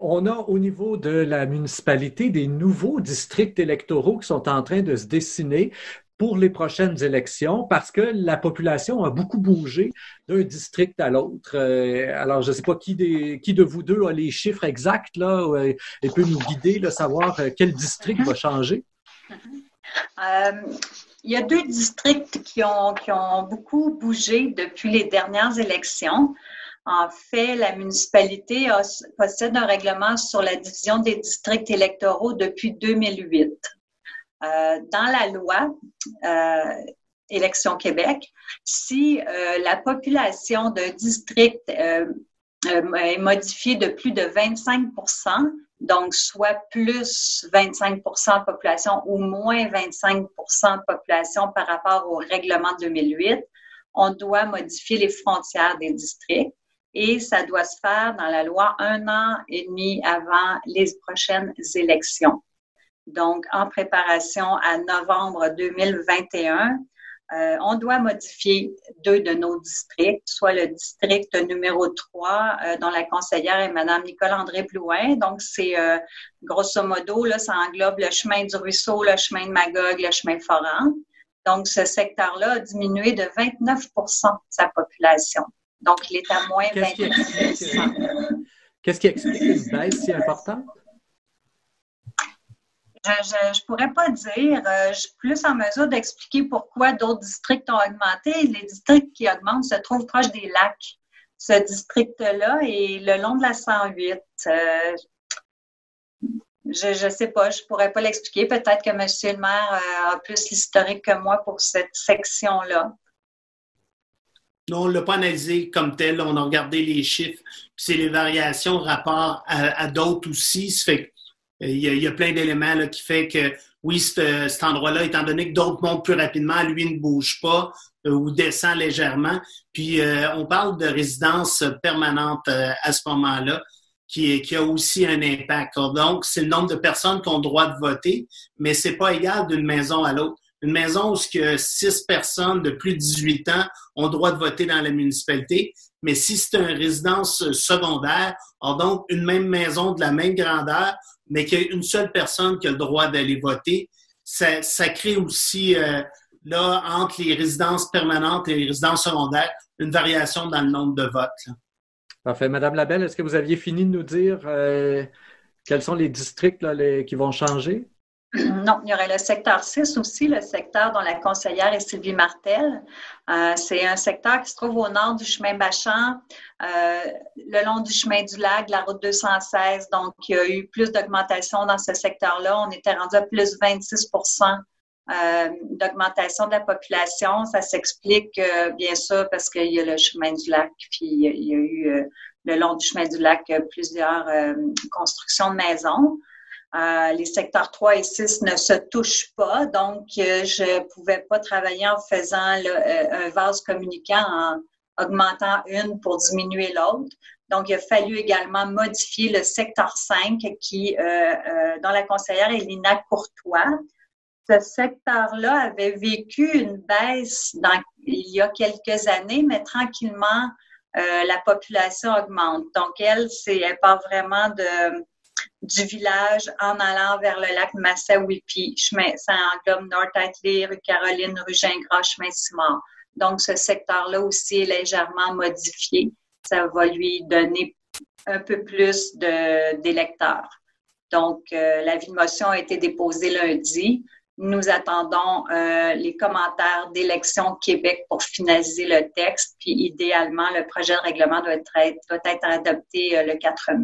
On a au niveau de la municipalité des nouveaux districts électoraux qui sont en train de se dessiner pour les prochaines élections parce que la population a beaucoup bougé d'un district à l'autre. Alors, je ne sais pas qui de vous deux a les chiffres exacts là, et peut nous guider, là, savoir quel district va changer. Euh, il y a deux districts qui ont beaucoup bougé depuis les dernières élections. En fait, la municipalité possède un règlement sur la division des districts électoraux depuis 2008. Dans la loi Élections Québec, si la population d'un district est modifiée de plus de 25 donc soit plus 25 de population ou moins 25 de population par rapport au règlement de 2008, on doit modifier les frontières des districts et ça doit se faire dans la loi 1 an et demi avant les prochaines élections. Donc, en préparation à novembre 2021, on doit modifier deux de nos districts, soit le district numéro 3, dont la conseillère est Mme Nicole-André Blouin. Donc, c'est grosso modo, là, ça englobe le chemin du Ruisseau, le chemin de Magog, le chemin Foran. Donc, ce secteur-là a diminué de 29 de sa population. Donc, il est à moins 29 Qu'est-ce qui explique une baisse si importante? Je pourrais pas dire. Je suis plus en mesure d'expliquer pourquoi d'autres districts ont augmenté. Les districts qui augmentent se trouvent proches des lacs. Ce district-là est le long de la 108. Je sais pas, je pourrais pas l'expliquer. Peut-être que monsieur le maire a plus l'historique que moi pour cette section-là. Non, on ne l'a pas analysé comme tel. On a regardé les chiffres. C'est les variations rapport à d'autres aussi. Ça fait il y a plein d'éléments là, qui fait que, oui, cet endroit-là, étant donné que d'autres montent plus rapidement, lui ne bouge pas ou descend légèrement. Puis, on parle de résidence permanente à ce moment-là qui a aussi un impact. Donc, c'est le nombre de personnes qui ont le droit de voter, mais c'est pas égal d'une maison à l'autre. Une maison où il y a 6 personnes de plus de 18 ans ont le droit de voter dans la municipalité, mais si c'est une résidence secondaire, donc une même maison de la même grandeur, mais qu'il y a une seule personne qui a le droit d'aller voter, ça crée aussi, là, entre les résidences permanentes et les résidences secondaires, une variation dans le nombre de votes. Là. Parfait. Madame Labelle, est-ce que vous aviez fini de nous dire quels sont les districts là, qui vont changer? Non, il y aurait le secteur 6 aussi, le secteur dont la conseillère est Sylvie Martel. C'est un secteur qui se trouve au nord du chemin Bachand, le long du chemin du lac, la route 216. Donc, il y a eu plus d'augmentation dans ce secteur-là. On était rendu à plus 26 d'augmentation de la population. Ça s'explique, bien sûr, parce qu'il y a le chemin du lac, puis il y a eu le long du chemin du lac plusieurs constructions de maisons. Les secteurs 3 et 6 ne se touchent pas, donc je pouvais pas travailler en faisant un vase communicant en augmentant une pour diminuer l'autre. Donc, il a fallu également modifier le secteur 5 dont la conseillère est Lina Courtois. Ce secteur-là avait vécu une baisse il y a quelques années, mais tranquillement, la population augmente. Donc, elle part vraiment du village en allant vers le lac Massawippi. Ça englobe North-Atlee, rue Caroline, rue Gingras, chemin Simard. Donc, ce secteur-là aussi est légèrement modifié. Ça va lui donner un peu plus d'électeurs. Donc, l'avis de motion a été déposé lundi. Nous attendons les commentaires d'Élections Québec pour finaliser le texte. Puis, idéalement, le projet de règlement doit être adopté le 4 mai.